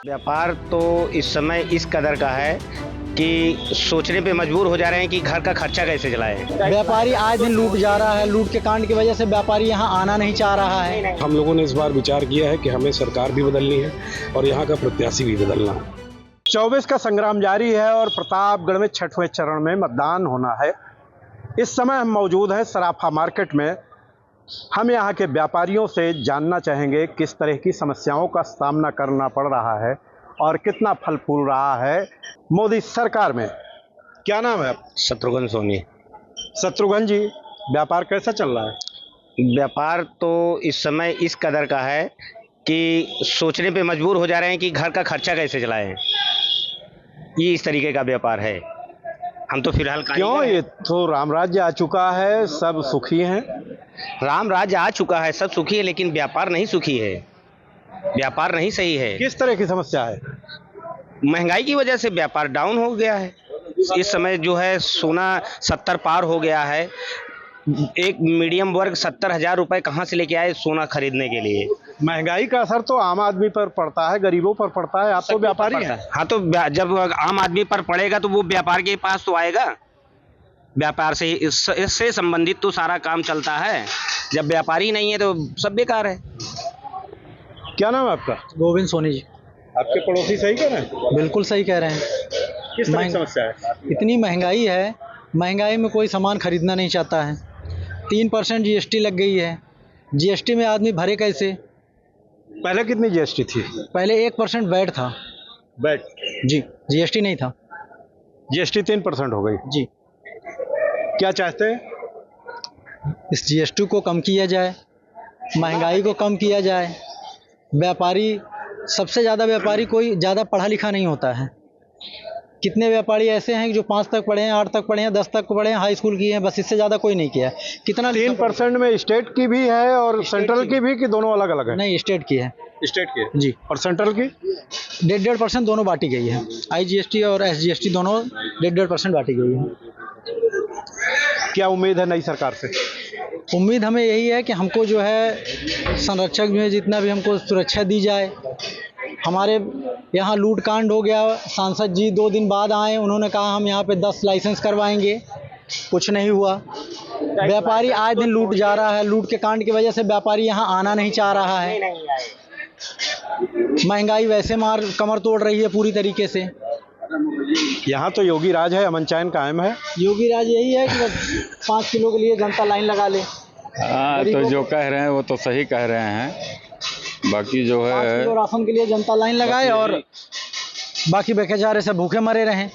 व्यापार तो इस समय इस कदर का है कि सोचने पे मजबूर हो जा रहे हैं कि घर का खर्चा कैसे चलाएं। व्यापारी आए दिन लूट जा रहा है। लूट के कांड की वजह से व्यापारी यहाँ आना नहीं चाह रहा है। हम लोगों ने इस बार विचार किया है कि हमें सरकार भी बदलनी है और यहाँ का प्रत्याशी भी बदलना है। 24 का संग्राम जारी है और प्रतापगढ़ में 6वें चरण में मतदान होना है। इस समय हम मौजूद हैं सराफा मार्केट में। हम यहाँ के व्यापारियों से जानना चाहेंगे किस तरह की समस्याओं का सामना करना पड़ रहा है और कितना फल फूल रहा है मोदी सरकार में। क्या नाम है? शत्रुघ्न सोनी। शत्रुघ्न जी, व्यापार कैसा चल रहा है? व्यापार तो इस समय इस कदर का है कि सोचने पे मजबूर हो जा रहे हैं कि घर का खर्चा कैसे चलाएं। ये इस तरीके का व्यापार है। हम तो फिलहाल क्यों? ये तो राम राज्य आ चुका है, सब सुखी हैं। राम राज्य आ चुका है, सब सुखी है, लेकिन व्यापार नहीं सुखी है। व्यापार नहीं सही है। किस तरह की समस्या है? महंगाई की वजह से व्यापार डाउन हो गया है। इस समय जो है सोना 70 पार हो गया है। एक मीडियम वर्ग 70,000 रुपए कहाँ से लेके आए सोना खरीदने के लिए। महंगाई का असर तो आम आदमी पर पड़ता है, गरीबों पर पड़ता है। आप तो व्यापारी हैं। हाँ, तो जब आम आदमी पर पड़ेगा तो वो व्यापार के पास तो आएगा। व्यापार से इससे संबंधित तो सारा काम चलता है। जब व्यापारी नहीं है तो सब बेकार है। क्या नाम है आपका? गोविंद सोनी जी। आपके पड़ोसी सही कह रहे हैं? बिल्कुल सही कह रहे हैं। किस तरह की समस्या है? इतनी महंगाई है, महंगाई में कोई सामान खरीदना नहीं चाहता है। 3% जीएसटी लग गई है। जीएसटी में आदमी भरे कैसे? पहले कितनी जीएसटी थी? पहले 1% वैट था। बैट जी, जीएसटी नहीं था। जीएसटी 3% हो गई। जी, क्या चाहते हैं? इस जीएसटी को कम किया जाए, महंगाई को कम किया जाए। व्यापारी, सबसे ज़्यादा व्यापारी कोई ज़्यादा पढ़ा लिखा नहीं होता है। कितने व्यापारी ऐसे हैं जो 5 तक पढ़े हैं, 8 तक पढ़े हैं, 10 तक पढ़े हैं, हाई स्कूल किए हैं, बस इससे ज़्यादा कोई नहीं किया है। कितना 3% में स्टेट की भी है और सेंट्रल की भी, कि दोनों अलग अलग है? नहीं, स्टेट की है। स्टेट की है जी, और सेंट्रल की 1.5% दोनों बांटी गई है। आईजीएसटी और एसजीएसटी दोनों 1.5% बांटी गई है। क्या उम्मीद है नई सरकार से? उम्मीद हमें यही है कि हमको जो है संरक्षक में जितना भी हमको सुरक्षा दी जाए। हमारे यहाँ लूट कांड हो गया, सांसद जी 2 दिन बाद आए, उन्होंने कहा हम यहाँ पे 10 लाइसेंस करवाएंगे, कुछ नहीं हुआ। व्यापारी आए दिन लूट जा रहा है। लूट के कांड की वजह से व्यापारी यहाँ आना नहीं चाह रहा है। महंगाई वैसे मार कमर तोड़ रही है पूरी तरीके से। यहाँ तो योगी राज है, अमन चैन कायम है। योगी राज यही है कि बस 5 किलो के लिए जनता लाइन लगा ले। हाँ, तो जो कह रहे हैं वो तो सही कह रहे हैं। बाकी जो 5 है किलो राशन के लिए जनता लाइन लगाए और बाकी बेचारे से भूखे मरे रहे। ना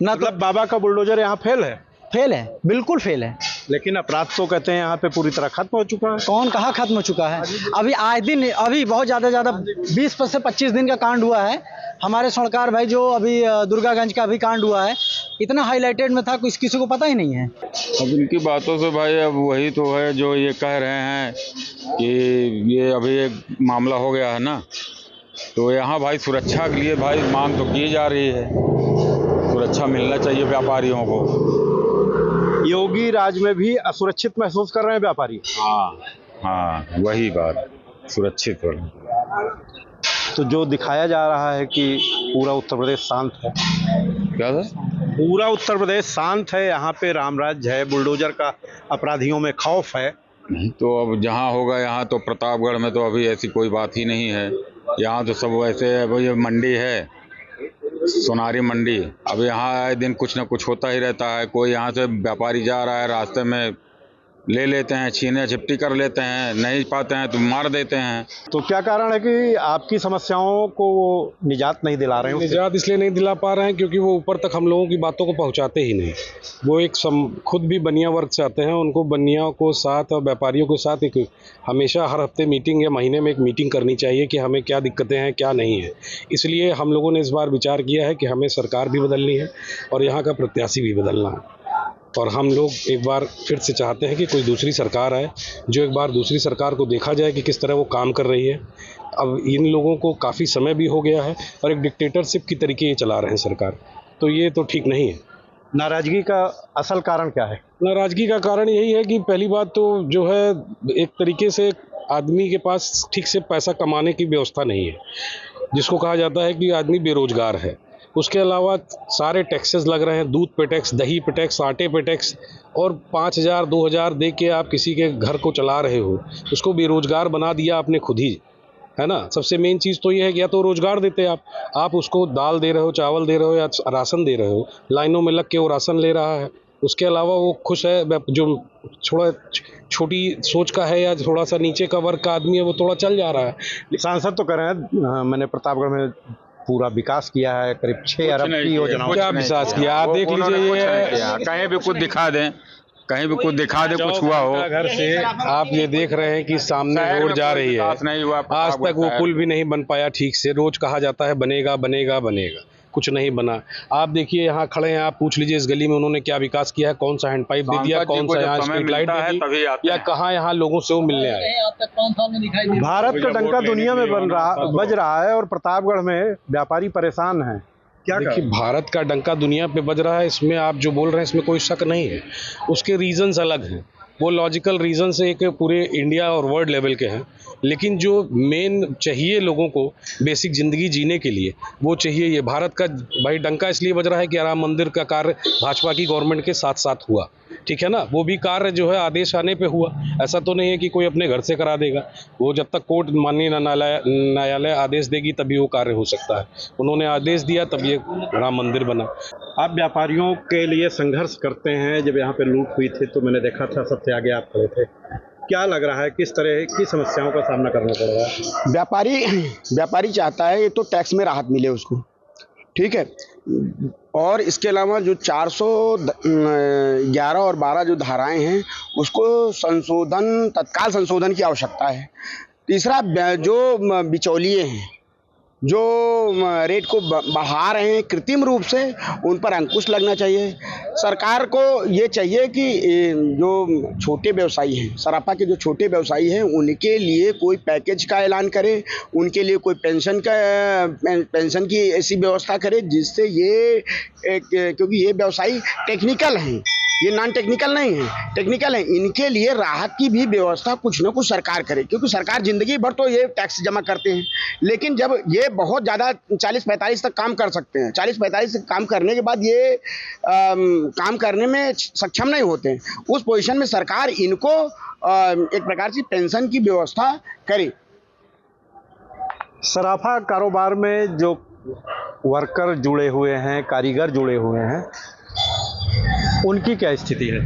तो मतलब बाबा का बुलडोजर यहाँ फेल है। फेल है, बिल्कुल फेल है। लेकिन अपराध तो कहते हैं यहाँ पे पूरी तरह खत्म हो चुका है। कौन कहाँ खत्म हो चुका है? अभी आए दिन, अभी बहुत ज़्यादा 20 से 25 दिन का कांड हुआ है। हमारे स्वर्णकार भाई जो अभी दुर्गागंज का अभी कांड हुआ है, इतना हाईलाइटेड में था, किसी को पता ही नहीं है। अब इनकी बातों से भाई अब वही तो है जो ये कह रहे हैं कि ये अभी एक मामला हो गया है ना, तो यहाँ भाई सुरक्षा के लिए भाई मांग तो की जा रही है। सुरक्षा मिलना चाहिए व्यापारियों को। योगी राज में भी असुरक्षित महसूस कर रहे हैं व्यापारी। हाँ, वही बात, सुरक्षित हो। तो जो दिखाया जा रहा है कि पूरा उत्तर प्रदेश शांत है। क्या सर? पूरा उत्तर प्रदेश शांत है, यहाँ पे राम राज्य है, बुलडोजर का अपराधियों में खौफ है। तो अब जहाँ होगा, यहाँ तो प्रतापगढ़ में तो अभी ऐसी कोई बात ही नहीं है। यहाँ तो सब वैसे है। भाई ये मंडी है, सोनारी मंडी। अब यहाँ आए दिन कुछ ना कुछ होता ही रहता है। कोई यहाँ से व्यापारी जा रहा है, रास्ते में ले लेते हैं, छीने झपटी कर लेते हैं, नहीं पाते हैं तो मार देते हैं। तो क्या कारण है कि आपकी समस्याओं को वो निजात नहीं दिला रहे हैं? निजात इसलिए नहीं दिला पा रहे हैं क्योंकि वो ऊपर तक हम लोगों की बातों को पहुंचाते ही नहीं। वो एक खुद भी बनिया वर्ग से आते हैं, उनको बनिया को साथ और व्यापारियों के साथ एक हमेशा हर हफ्ते मीटिंग या महीने में एक मीटिंग करनी चाहिए कि हमें क्या दिक्कतें हैं, क्या नहीं है। इसलिए हम लोगों ने इस बार विचार किया है कि हमें सरकार भी बदलनी है और यहाँ का प्रत्याशी भी बदलना है। और हम लोग एक बार फिर से चाहते हैं कि कोई दूसरी सरकार आए, जो एक बार दूसरी सरकार को देखा जाए कि किस तरह वो काम कर रही है। अब इन लोगों को काफ़ी समय भी हो गया है और एक डिक्टेटरशिप की तरीके ये चला रहे हैं सरकार, तो ये तो ठीक नहीं है। नाराजगी का असल कारण क्या है? नाराजगी का कारण यही है कि पहली बात तो जो है एक तरीके से आदमी के पास ठीक से पैसा कमाने की व्यवस्था नहीं है, जिसको कहा जाता है कि आदमी बेरोजगार है। उसके अलावा सारे टैक्सेस लग रहे हैं, दूध पे टैक्स, दही पे टैक्स, आटे पे टैक्स, और 5,000 2,000 दे के आप किसी के घर को चला रहे हो, उसको बेरोजगार बना दिया आपने खुद ही, है ना। सबसे मेन चीज़ तो ये है कि या तो रोजगार देते आप उसको दाल दे रहे हो, चावल दे रहे हो या राशन दे रहे हो, लाइनों में लग के वो राशन ले रहा है, उसके अलावा वो खुश है। जो थोड़ा छोटी सोच का है या थोड़ा सा नीचे का वर्ग का आदमी है, वो थोड़ा चल जा रहा है। सांसद तो कह रहे हैं मैंने प्रतापगढ़ में पूरा विकास किया है, करीब 6 अरब की योजना। क्या विकास किया? आप देख लीजिए, ये कहीं भी कुछ दिखा दें, कहीं भी कुछ दिखा दे, कुछ हुआ हो। घर से आप ये देख रहे हैं कि सामने रोड जा रही है, आज तक वो पुल भी नहीं बन पाया ठीक से। रोज कहा जाता है बनेगा बनेगा बनेगा, कुछ नहीं बना। आप देखिए यहाँ खड़े हैं, आप पूछ लीजिए इस गली में उन्होंने क्या विकास किया है, कौन सा हैंड पाइप दे दिया, कौन सा यहाँ स्ट्रीट लाइट दे दी, या कहाँ यहाँ लोगों से वो मिलने आए। भारत का डंका दुनिया में बज रहा है और प्रतापगढ़ में व्यापारी परेशान हैं। क्या देखिए, भारत का डंका दुनिया पे बज रहा है, इसमें आप जो बोल रहे हैं इसमें कोई शक नहीं है। उसके रीजंस अलग हैं, वो लॉजिकल रीजन से एक पूरे इंडिया और वर्ल्ड लेवल के हैं, लेकिन जो मेन चाहिए लोगों को बेसिक ज़िंदगी जीने के लिए, वो चाहिए ये। भारत का भाई डंका इसलिए बज रहा है कि राम मंदिर का कार्य भाजपा की गवर्नमेंट के साथ साथ हुआ, ठीक है ना। वो भी कार्य जो है आदेश आने पे हुआ, ऐसा तो नहीं है कि कोई अपने घर से करा देगा। वो जब तक कोर्ट माननीय न्यायालय आदेश देगी तभी वो कार्य हो सकता है। उन्होंने आदेश दिया तब ये राम मंदिर बना। आप व्यापारियों के लिए संघर्ष करते हैं, जब यहाँ पे लूट हुई थी तो मैंने देखा था सबसे आगे आप खड़े थे। क्या लग रहा है, किस तरह की समस्याओं का सामना करना पड़ रहा है? व्यापारी चाहता है ये तो टैक्स में राहत मिले उसको, ठीक है। और इसके अलावा जो 411 और 12 जो धाराएं हैं उसको तत्काल संशोधन की आवश्यकता है। तीसरा, जो बिचौलिए हैं जो रेट को बढ़ा रहे हैं कृत्रिम रूप से, उन पर अंकुश लगना चाहिए। सरकार को ये चाहिए कि जो छोटे व्यवसायी हैं, सराफा के जो छोटे व्यवसायी हैं, उनके लिए कोई पैकेज का ऐलान करे, उनके लिए कोई पेंशन की ऐसी व्यवस्था करे जिससे ये क्योंकि ये व्यवसायी टेक्निकल हैं, ये नॉन टेक्निकल नहीं है, टेक्निकल है, इनके लिए राहत की भी व्यवस्था कुछ ना कुछ सरकार करे। क्योंकि सरकार जिंदगी भर तो ये टैक्स जमा करते हैं, लेकिन जब ये बहुत ज़्यादा 40-45 तक काम कर सकते हैं, 40-45 काम करने के बाद ये काम करने में सक्षम नहीं होते हैं, उस पोजीशन में सरकार इनको एक प्रकार से पेंशन की व्यवस्था करे। सराफा कारोबार में जो वर्कर जुड़े हुए हैं, कारीगर जुड़े हुए हैं, उनकी क्या स्थिति है?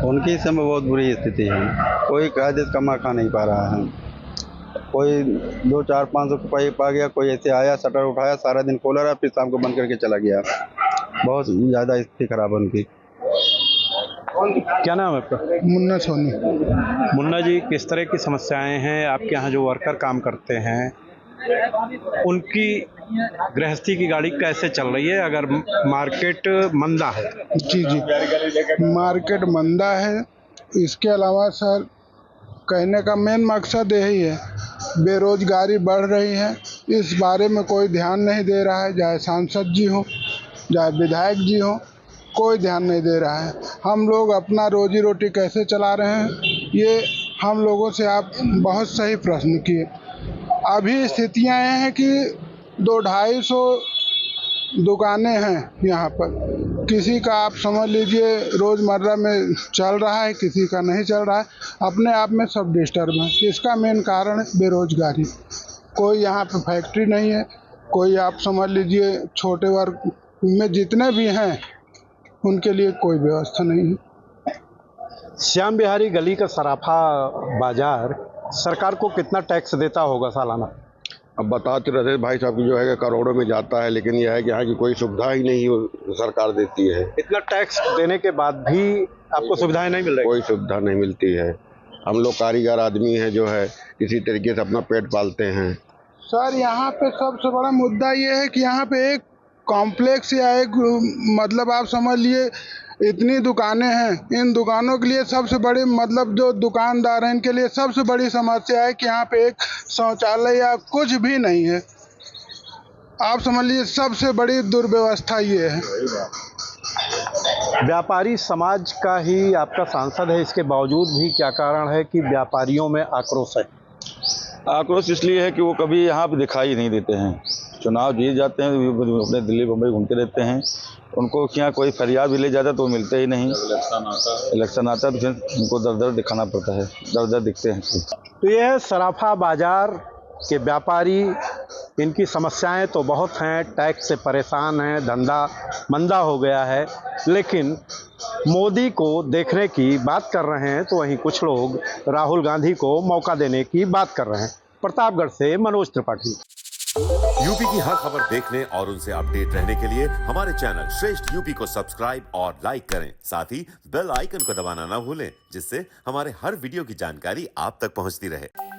उनकी इस समय बहुत बुरी स्थिति है। कोई कायदे से कमा खा नहीं पा रहा है। कोई 200-400-500 रुपये पा गया, कोई ऐसे आया, शटर उठाया, सारा दिन खोला रहा, फिर शाम को बंद करके चला गया। बहुत ज़्यादा स्थिति खराब है उनकी। क्या नाम है आपका? मुन्ना सोनी। मुन्ना जी, किस तरह की समस्याएं हैं आपके यहाँ जो वर्कर काम करते हैं, उनकी गृहस्थी की गाड़ी कैसे चल रही है अगर मार्केट मंदा है? जी, मार्केट मंदा है। इसके अलावा सर, कहने का मेन मकसद यही है, बेरोजगारी बढ़ रही है, इस बारे में कोई ध्यान नहीं दे रहा है। चाहे सांसद जी हो, चाहे विधायक जी हो, कोई ध्यान नहीं दे रहा है। हम लोग अपना रोजी रोटी कैसे चला रहे हैं, ये हम लोगों से आप बहुत सही प्रश्न किए। अभी स्थितियाँ ये हैं कि 200-250 दुकानें हैं यहाँ पर। किसी का आप समझ लीजिए रोज़मर्रा में चल रहा है, किसी का नहीं चल रहा है। अपने आप में सब डिस्टर्ब है। इसका मेन कारण है बेरोजगारी। कोई यहाँ पे फैक्ट्री नहीं है, कोई आप समझ लीजिए छोटे वर्ग में जितने भी हैं उनके लिए कोई व्यवस्था नहीं है। श्याम बिहारी गली का सराफा बाजार सरकार को कितना टैक्स देता होगा सालाना? अब बताते रहते भाई साहब की जो है करोड़ों में जाता है, लेकिन यह है कि यहाँ की कोई सुविधा ही नहीं सरकार देती है। इतना टैक्स देने के बाद भी आपको सुविधाएं नहीं मिल रही? कोई सुविधा नहीं मिलती है। हम लोग कारीगर आदमी हैं जो है किसी तरीके से अपना पेट पालते हैं। सर, यहाँ पे सबसे बड़ा मुद्दा ये है कि यहाँ पे एक कॉम्प्लेक्स या एक मतलब आप समझ लिए इतनी दुकानें हैं। इन दुकानों के लिए सबसे बड़ी मतलब जो दुकानदार हैं इनके लिए सबसे बड़ी समस्या है कि यहाँ पे एक शौचालय या कुछ भी नहीं है। आप समझ लीजिए सबसे बड़ी दुर्व्यवस्था ये है। व्यापारी समाज का ही आपका सांसद है, इसके बावजूद भी क्या कारण है कि व्यापारियों में आक्रोश है? आक्रोश इसलिए है कि वो कभी यहाँ पे दिखाई नहीं देते हैं। चुनाव जीत जाते हैं अपने दिल्ली बम्बई घूमते रहते हैं, उनको यहाँ कोई फरियाद भी ले जाता है तो वो मिलते ही नहीं। इलेक्शन आता है तो फिर उनको दर दर दिखाना पड़ता है, दर दर दिखते हैं। तो यह सराफा बाजार के व्यापारी, इनकी समस्याएं तो बहुत हैं, टैक्स से परेशान हैं, धंधा मंदा हो गया है, लेकिन मोदी को देखने की बात कर रहे हैं तो वहीं कुछ लोग राहुल गांधी को मौका देने की बात कर रहे हैं। प्रतापगढ़ से मनोज त्रिपाठी। यूपी की हर खबर देखने और उनसे अपडेट रहने के लिए हमारे चैनल श्रेष्ठ यूपी को सब्सक्राइब और लाइक करें। साथ ही बेल आइकन को दबाना ना भूलें, जिससे हमारे हर वीडियो की जानकारी आप तक पहुंचती रहे।